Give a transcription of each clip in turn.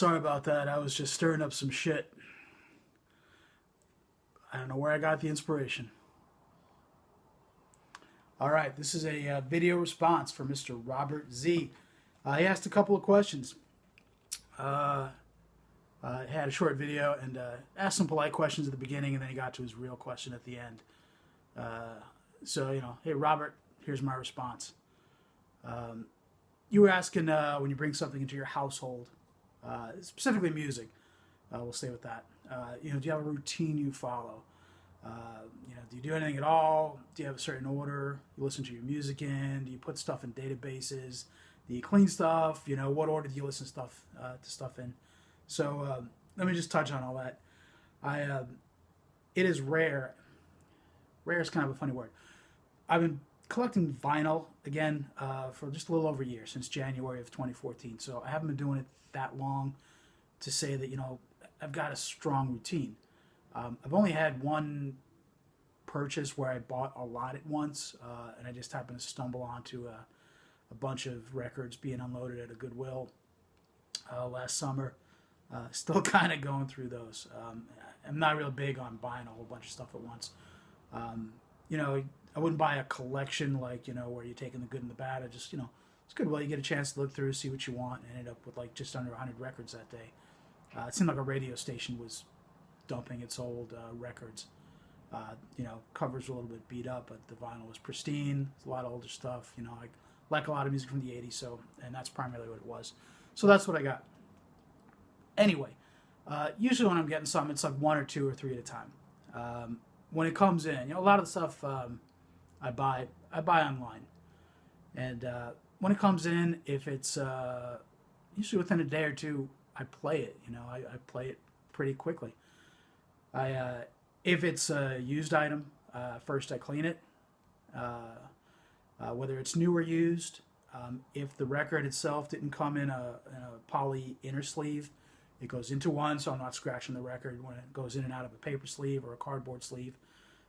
Sorry about that. I was just stirring up some shit. I don't know where I got the inspiration. All right, this is a video response for Mr. Robert Z. He asked a couple of questions. Had a short video and asked some polite questions at the beginning, and then he got to his real question at the end. Hey, Robert, here's my response. You were asking when you bring something into your household, specifically music. We'll stay with that. Do you have a routine you follow? Do you do anything at all? Do you have a certain order you listen to your music in? Do you put stuff in databases? Do you clean stuff? What order do you listen to stuff in? So let me just touch on all that. It is rare. Rare is kind of a funny word. I've been collecting vinyl again for just a little over a year, since January of 2014. So I haven't been doing it that long to say that I've got a strong routine. I've only had one purchase where I bought a lot at once, and I just happened to stumble onto a bunch of records being unloaded at a Goodwill last summer. Still kind of going through those. I'm not real big on buying a whole bunch of stuff at once. I wouldn't buy a collection like, where you're taking the good and the bad. I just, it's good. Well, you get a chance to look through, see what you want, and ended up with like just under 100 records that day. It seemed like a radio station was dumping its old records. Covers were a little bit beat up, but the vinyl was pristine. It's a lot of older stuff. I like a lot of music from the 80s, and that's primarily what it was. So that's what I got. Anyway, usually when I'm getting something, it's like one or two or three at a time. When it comes in, a lot of the stuff I buy online, and when it comes in, if it's usually within a day or two, I play it. I play it pretty quickly. If it's a used item, first I clean it, whether it's new or used. If the record itself didn't come in a poly inner sleeve, it goes into one, so I'm not scratching the record when it goes in and out of a paper sleeve or a cardboard sleeve.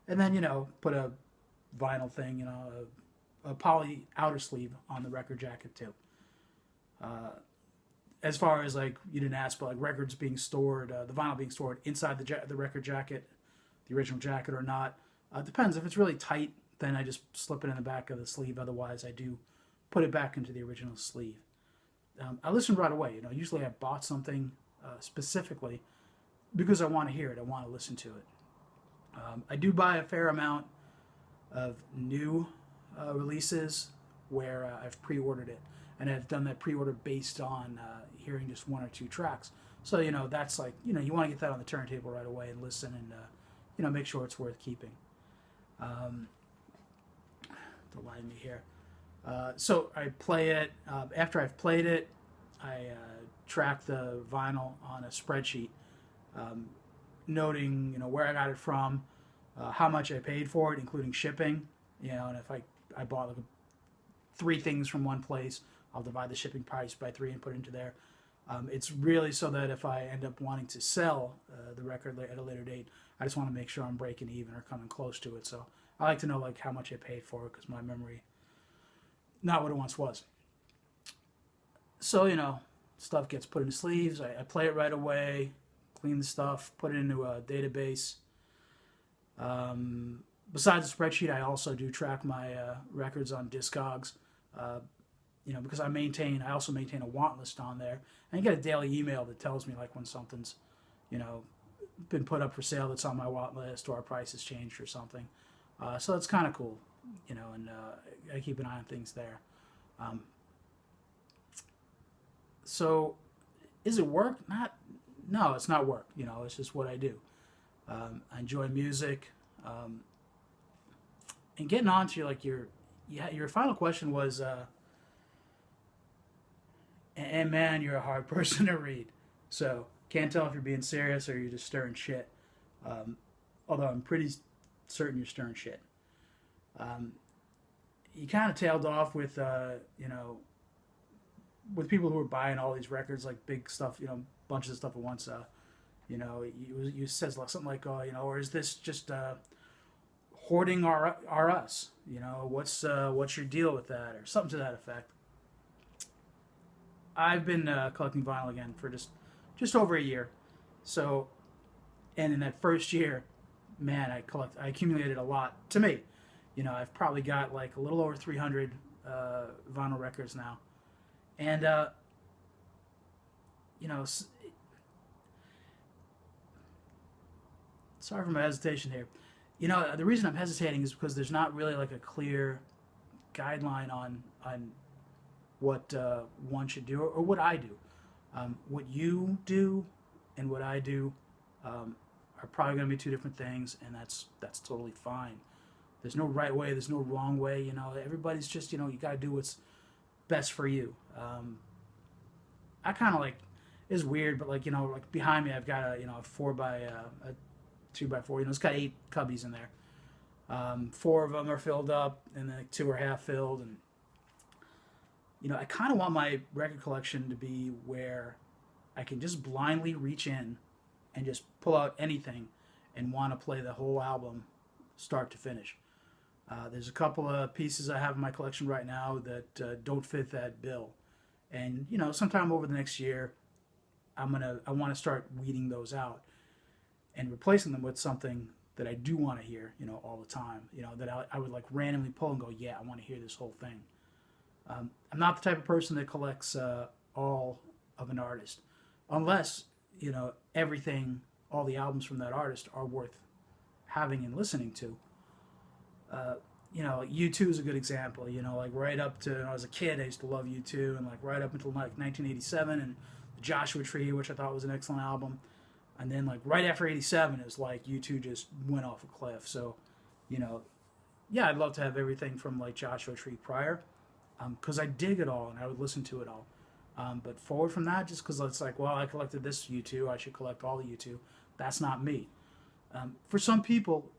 And then, put a vinyl thing, a poly outer sleeve on the record jacket too. As far as like, you didn't ask, but like records being stored, the vinyl being stored inside the record jacket, the original jacket or not. Depends. If it's really tight, then I just slip it in the back of the sleeve. Otherwise, I do put it back into the original sleeve. I listen right away. Usually I bought something specifically because I want to hear it. I want to listen to it. I do buy a fair amount of new releases where I've pre-ordered it, and I've done that pre-order based on hearing just one or two tracks. So that's like you want to get that on the turntable right away and listen and make sure it's worth keeping. Don't lie to me here. So I play it. After I've played it, I track the vinyl on a spreadsheet, noting where I got it from, how much I paid for it, including shipping. And if I bought like 3 things from one place, I'll divide the shipping price by 3 and put it into there. It's really so that if I end up wanting to sell the record at a later date, I just want to make sure I'm breaking even or coming close to it. So I like to know like how much I paid for it, because my memory, not what it once was. So stuff gets put in sleeves. I play it right away, clean the stuff, put it into a database. Besides the spreadsheet, I also do track my records on Discogs. Because I also maintain a want list on there, and you get a daily email that tells me like when something's, been put up for sale that's on my want list, or a price has changed or something. So it's kind of cool, and I keep an eye on things there. So, is it work? No, it's not work. It's just what I do. I enjoy music, and getting on to like your final question was. And man, you're a hard person to read. So, can't tell if you're being serious or you're just stirring shit. Although I'm pretty certain you're stirring shit. You kind of tailed off with, with people who are buying all these records, like big stuff, bunches of stuff at once. You said something like, or is this just hoarding our us? What's your deal with that, or something to that effect. I've been collecting vinyl again for just just over a year. So, and in that first year, man, I accumulated a lot. To me, I've probably got like a little over 300 vinyl records now, and you know, sorry for my hesitation here. The reason I'm hesitating is because there's not really like a clear guideline on what one should do or what I do. What you do and what I do are probably going to be two different things, and that's totally fine. There's no right way. There's no wrong way. Everybody's just you got to do what's best for you. I kind of like it's weird, but like behind me, I've got a 2x4. It's got 8 cubbies in there. 4 of them are filled up, and then 2 are half filled. And I kind of want my record collection to be where I can just blindly reach in and just pull out anything and want to play the whole album, start to finish. There's a couple of pieces I have in my collection right now that don't fit that bill, and sometime over the next year, I want to start weeding those out and replacing them with something that I do want to hear, all the time. That I would like randomly pull and go, yeah, I want to hear this whole thing. I'm not the type of person that collects all of an artist, unless everything, all the albums from that artist are worth having and listening to. U2 is a good example. Like right up to when I was a kid, I used to love U2, and like right up until like 1987 and the Joshua Tree, which I thought was an excellent album. And then like right after 87 is like U2 just went off a cliff. So, yeah, I'd love to have everything from like Joshua Tree prior, because I dig it all and I would listen to it all. But forward from that, just because it's like, well, I collected this U2, I should collect all the U2. That's not me. For some people,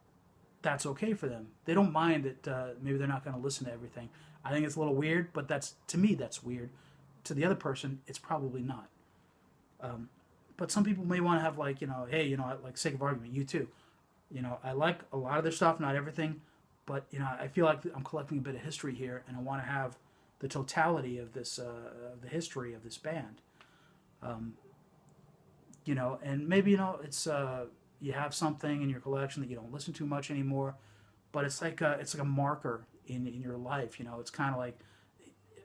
that's okay for them. They don't mind that maybe they're not going to listen to everything. I think it's a little weird, but to me that's weird. To the other person, it's probably not. But some people may want to have like, hey, like sake of argument, U2. I like a lot of their stuff, not everything, but I feel like I'm collecting a bit of history here, and I want to have the totality of this, the history of this band. And maybe it's you have something in your collection that you don't listen to much anymore, but it's like a marker in your life. It's kind of like,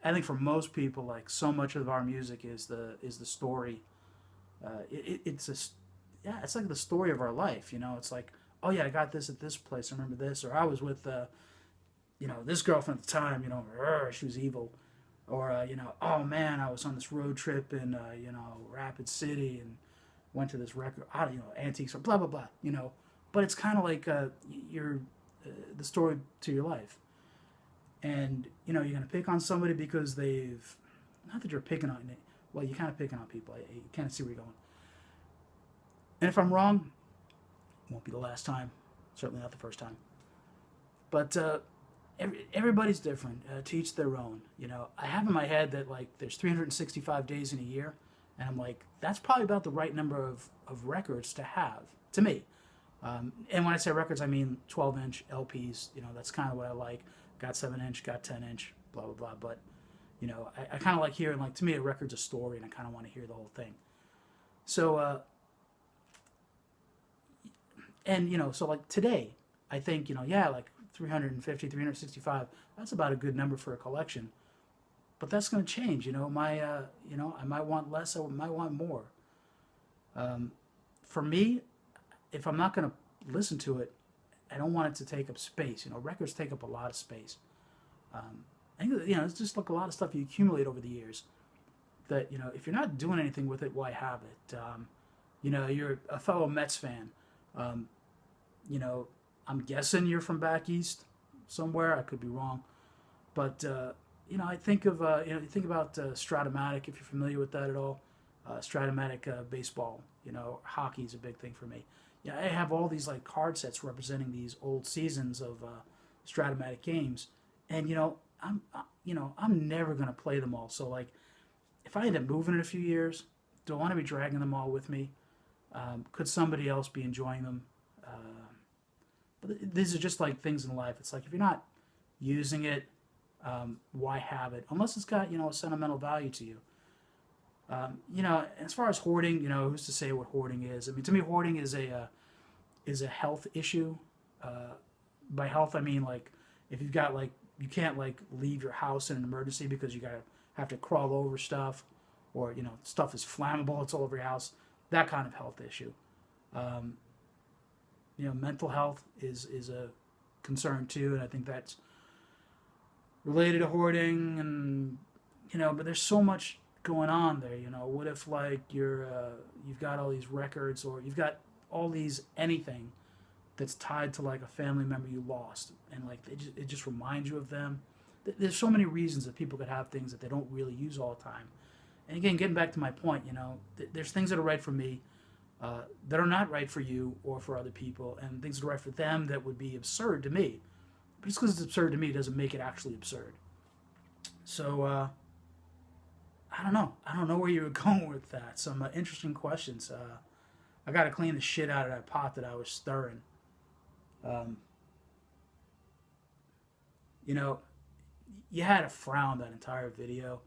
I think for most people, like so much of our music is the story. It's like the story of our life. It's like, oh yeah, I got this at this place. I remember this, or I was with this girlfriend at the time. She was evil, or oh man, I was on this road trip in Rapid City and went to this record, antiques, or blah blah blah. But it's kind of like the story to your life, and you're gonna pick on somebody because they've, not that you're picking on it. Well, you're kind of picking on people. You kind of see where you're going. And if I'm wrong, it won't be the last time. Certainly not the first time. But everybody's different. To each their own. I have in my head that like there's 365 days in a year, and I'm like, that's probably about the right number of records to have, to me. And when I say records, I mean 12-inch LPs. That's kind of what I like. Got 7-inch, got 10-inch, blah blah blah. But I kind of like hearing, like, to me, a record's a story, and I kind of want to hear the whole thing. So, so like today, I think, yeah, like 350, 365, that's about a good number for a collection. But that's going to change, I might want less, I might want more. For me, if I'm not going to listen to it, I don't want it to take up space. Records take up a lot of space. I think, it's just like a lot of stuff you accumulate over the years that, if you're not doing anything with it, why have it? You're a fellow Mets fan. I'm guessing you're from back east somewhere. I could be wrong. But, I think of, you think about Stratomatic, if you're familiar with that at all. Stratomatic baseball, hockey's a big thing for me. I have all these like card sets representing these old seasons of Stratomatic games. And, I'm never going to play them all. So, like, if I end up moving in a few years, do I want to be dragging them all with me? Could somebody else be enjoying them? But these are just like things in life. It's like, if you're not using it, why have it? Unless it's got, a sentimental value to you. As far as hoarding, who's to say what hoarding is? I mean, to me, hoarding is a health issue. By health, I mean like if you've got like you can't like leave your house in an emergency because you gotta have to crawl over stuff, or stuff is flammable, it's all over your house. That kind of health issue. Um, Mental health is a concern too, and I think that's related to hoarding, and but there's so much going on there. What if like you've got all these records, or you've got all these anything that's tied to like a family member you lost, and like it just reminds you of them. There's so many reasons that people could have things that they don't really use all the time. And again, getting back to my point, there's things that are right for me that are not right for you or for other people, and things that are right for them that would be absurd to me. But just because it's absurd to me doesn't make it actually absurd. So I don't know. I don't know where you were going with that. Some interesting questions. I got to clean the shit out of that pot that I was stirring. Um, you know, you had a frown that entire video.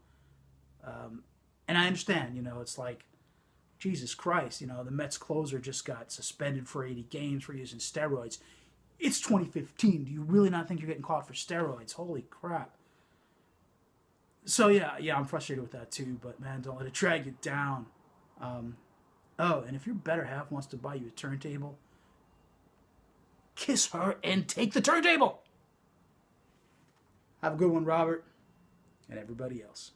And I understand, it's like, Jesus Christ, the Mets closer just got suspended for 80 games for using steroids. It's 2015. Do you really not think you're getting caught for steroids? Holy crap. So, yeah, I'm frustrated with that too, but man, don't let it drag you down. And if your better half wants to buy you a turntable, kiss her and take the turntable. Have a good one, Robert, and everybody else.